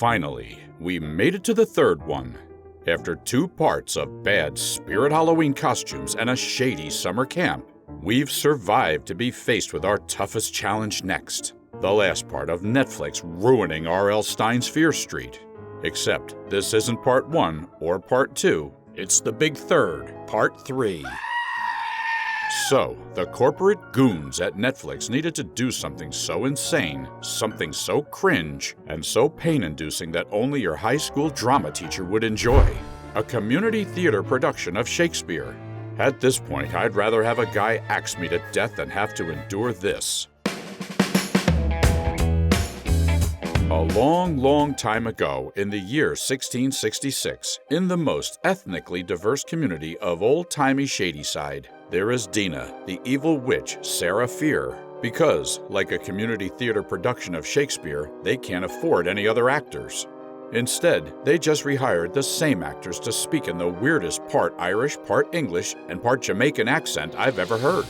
Finally, we made it to the third one. After 2 parts of bad spirit Halloween costumes and a shady summer camp, we've survived to be faced with our toughest challenge next. The last part of Netflix ruining R L Stine's Fear Street. Except this isn't part 1 or part 2, it's the big third, part 3. So, the corporate goons at Netflix needed to do something so insane, something so cringe, and so pain-inducing that only your high school drama teacher would enjoy. A community theater production of Shakespeare. At this point, I'd rather have a guy axe me to death than have to endure this. A long, long time ago, in the year 1666, in the most ethnically diverse community of old-timey Shadyside, there is Dina, the evil witch Sarah Fear, because, like a community theater production of Shakespeare, they can't afford any other actors. Instead, they just rehired the same actors to speak in the weirdest part Irish, part English, and part Jamaican accent I've ever heard.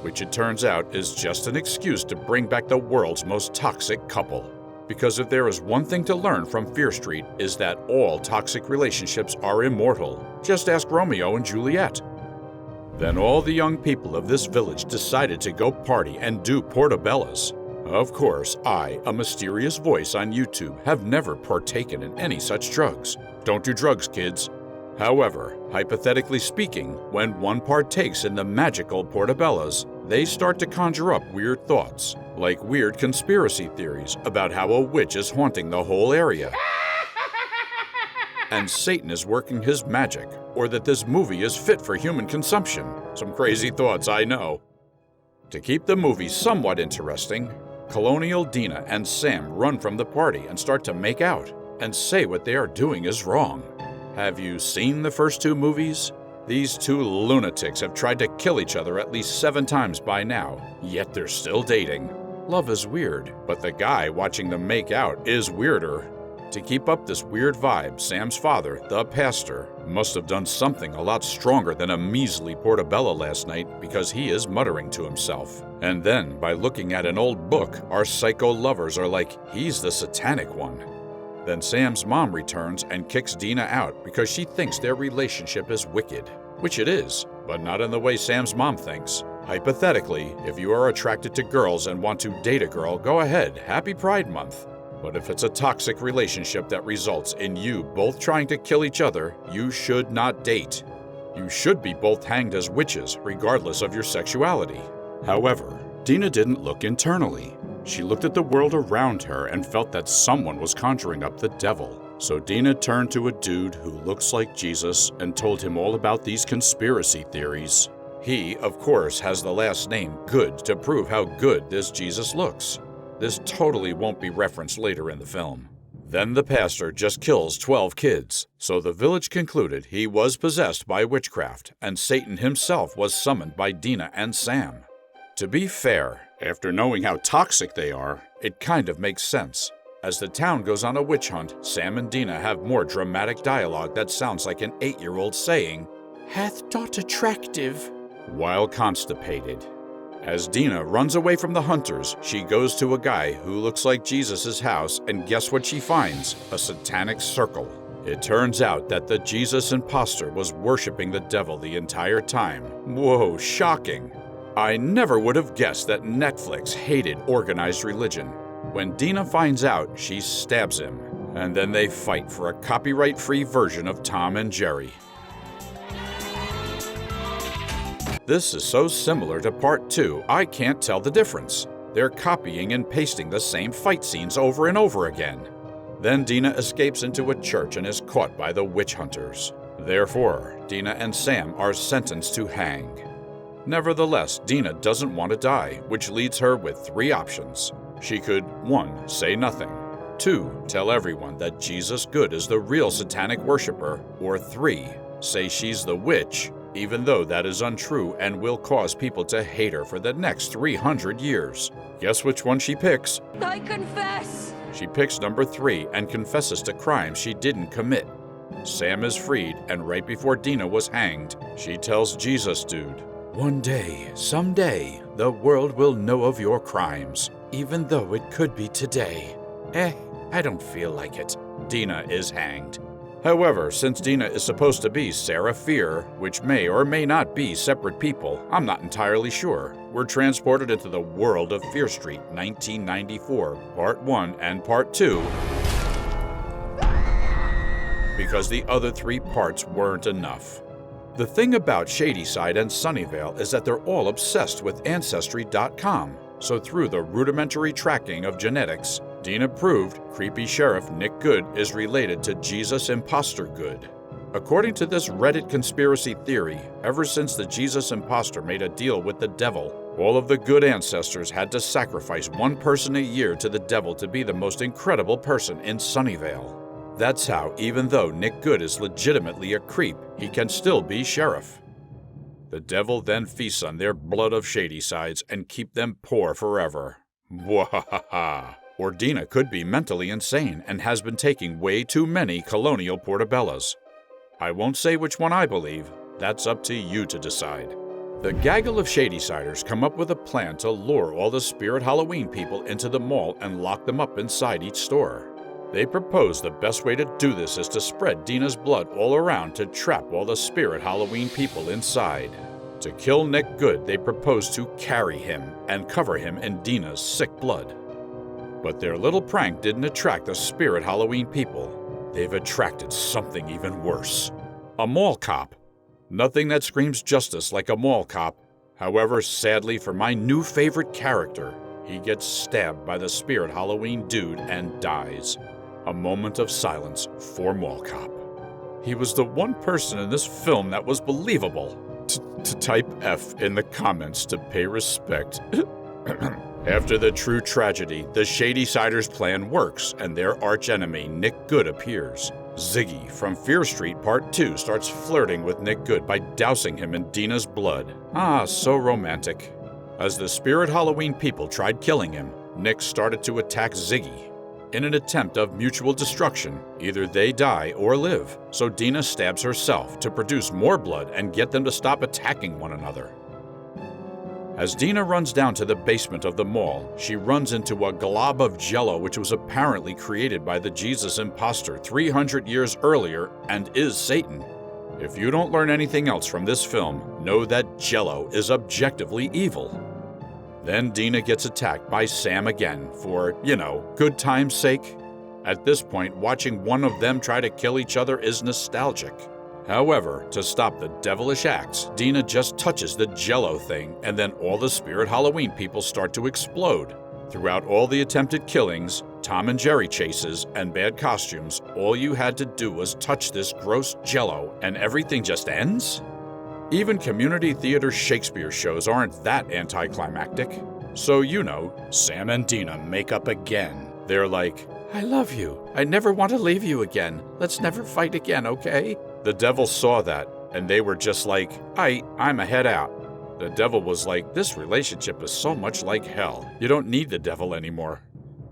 Which it turns out is just an excuse to bring back the world's most toxic couple. Because if there is one thing to learn from Fear Street is that all toxic relationships are immortal. Just ask Romeo and Juliet. Then all the young people of this village decided to go party and do portobellas. Of course, I, a mysterious voice on YouTube, have never partaken in any such drugs. Don't do drugs, kids. However, hypothetically speaking, when one partakes in the magical portobellas, they start to conjure up weird thoughts, like weird conspiracy theories about how a witch is haunting the whole area, and Satan is working his magic, or that this movie is fit for human consumption. Some crazy thoughts, I know. To keep the movie somewhat interesting, Colonial Dina and Sam run from the party and start to make out, and say what they are doing is wrong. Have you seen the first 2 movies? These 2 lunatics have tried to kill each other at least 7 times by now, yet they're still dating. Love is weird, but the guy watching them make out is weirder. To keep up this weird vibe, Sam's father, the pastor, must have done something a lot stronger than a measly portobello last night because he is muttering to himself. And then, by looking at an old book, our psycho lovers are like, he's the satanic one. Then Sam's mom returns and kicks Dina out because she thinks their relationship is wicked. Which it is, but not in the way Sam's mom thinks. Hypothetically, if you are attracted to girls and want to date a girl, go ahead, happy Pride Month. But if it's a toxic relationship that results in you both trying to kill each other, you should not date. You should be both hanged as witches, regardless of your sexuality. However, Dina didn't look internally. She looked at the world around her and felt that someone was conjuring up the devil. So Dina turned to a dude who looks like Jesus and told him all about these conspiracy theories. He, of course, has the last name Good to prove how good this Jesus looks. This totally won't be referenced later in the film. Then the pastor just kills 12 kids, so the village concluded he was possessed by witchcraft, and Satan himself was summoned by Dina and Sam. To be fair, after knowing how toxic they are, it kind of makes sense. As the town goes on a witch hunt, Sam and Dina have more dramatic dialogue that sounds like an 8-year-old saying, "Hath dot attractive," while constipated. As Dina runs away from the hunters, she goes to a guy who looks like Jesus' house, and guess what she finds? A satanic circle. It turns out that the Jesus imposter was worshiping the devil the entire time. Whoa, shocking. I never would have guessed that Netflix hated organized religion. When Dina finds out, she stabs him, and then they fight for a copyright-free version of Tom and Jerry. This is so similar to part 2, I can't tell the difference. They're copying and pasting the same fight scenes over and over again. Then Dina escapes into a church and is caught by the witch hunters. Therefore, Dina and Sam are sentenced to hang. Nevertheless, Dina doesn't want to die, which leaves her with 3 options. She could 1. Say nothing, 2. Tell everyone that Jesus Good is the real satanic worshiper, or 3. Say she's the witch, even though that is untrue and will cause people to hate her for the next 300 years. Guess which one she picks? I confess! She picks number 3 and confesses to crimes she didn't commit. Sam is freed, and right before Dina was hanged, she tells Jesus Dude, "One day, someday, the world will know of your crimes, even though it could be today." I don't feel like it. Dina is hanged. However, since Dina is supposed to be Sarah Fear, which may or may not be separate people, I'm not entirely sure, we're transported into the world of Fear Street, 1994, Part 1 and Part 2, because the other 3 parts weren't enough. The thing about Shadyside and Sunnyvale is that they're all obsessed with Ancestry.com, so through the rudimentary tracking of genetics, Dina proved creepy Sheriff Nick Good is related to Jesus Imposter Good. According to this Reddit conspiracy theory, ever since the Jesus Imposter made a deal with the devil, all of the good ancestors had to sacrifice one person a year to the devil to be the most incredible person in Sunnyvale. That's how, even though Nick Good is legitimately a creep, he can still be sheriff. The devil then feasts on their blood of Shadysides and keep them poor forever. Wahahaha. Or Dina could be mentally insane and has been taking way too many colonial portobellas. I won't say which one I believe. That's up to you to decide. The gaggle of Shadysiders come up with a plan to lure all the Spirit Halloween people into the mall and lock them up inside each store. They propose the best way to do this is to spread Dina's blood all around to trap all the Spirit Halloween people inside. To kill Nick Good, they propose to carry him and cover him in Dina's sick blood. But their little prank didn't attract the Spirit Halloween people. They've attracted something even worse. A mall cop. Nothing that screams justice like a mall cop. However, sadly for my new favorite character, he gets stabbed by the Spirit Halloween dude and dies. A moment of silence for mall cop. He was the one person in this film that was believable. To type F in the comments to pay respect. After the true tragedy, the Shadysiders' plan works and their archenemy Nick Good appears. Ziggy from Fear Street Part 2 starts flirting with Nick Good by dousing him in Dina's blood. Ah, so romantic. As the Spirit Halloween people tried killing him, Nick started to attack Ziggy. In an attempt of mutual destruction, either they die or live, so Dina stabs herself to produce more blood and get them to stop attacking one another. As Dina runs down to the basement of the mall, she runs into a glob of jello which was apparently created by the Jesus Imposter 300 years earlier and is Satan. If you don't learn anything else from this film, know that jello is objectively evil. Then Dina gets attacked by Sam again for, good time's sake. At this point, watching one of them try to kill each other is nostalgic. However, to stop the devilish acts, Dina just touches the jello thing and then all the Spirit Halloween people start to explode. Throughout all the attempted killings, Tom and Jerry chases, and bad costumes, all you had to do was touch this gross jello and everything just ends? Even community theater Shakespeare shows aren't that anticlimactic. So Sam and Dina make up again. They're like, I love you. I never want to leave you again. Let's never fight again, okay? The devil saw that, and they were just like, I'm a head out. The devil was like, this relationship is so much like hell. You don't need the devil anymore.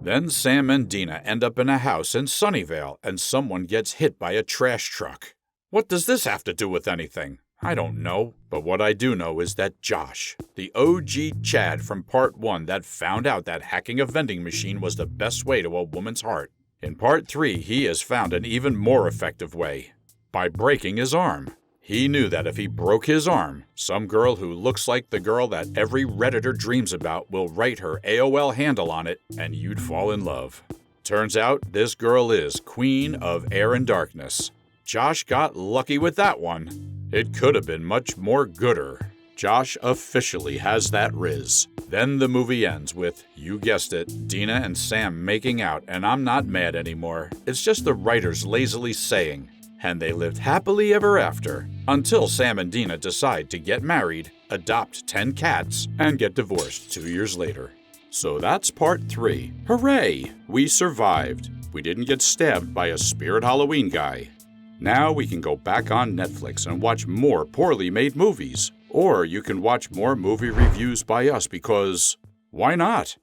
Then Sam and Dina end up in a house in Sunnyvale, and someone gets hit by a trash truck. What does this have to do with anything? I don't know, but what I do know is that Josh, the OG Chad from Part 1 that found out that hacking a vending machine was the best way to a woman's heart. In Part 3, he has found an even more effective way. By breaking his arm. He knew that if he broke his arm, some girl who looks like the girl that every Redditor dreams about will write her AOL handle on it, and you'd fall in love. Turns out, this girl is Queen of Air and Darkness. Josh got lucky with that one. It could have been much more gooder. Josh officially has that riz. Then the movie ends with, you guessed it, Dina and Sam making out, and I'm not mad anymore. It's just the writers lazily saying, and they lived happily ever after, until Sam and Dina decide to get married, adopt 10 cats, and get divorced 2 years later. So that's Part 3. Hooray! We survived. We didn't get stabbed by a Spirit Halloween guy. Now we can go back on Netflix and watch more poorly made movies. Or you can watch more movie reviews by us because, why not?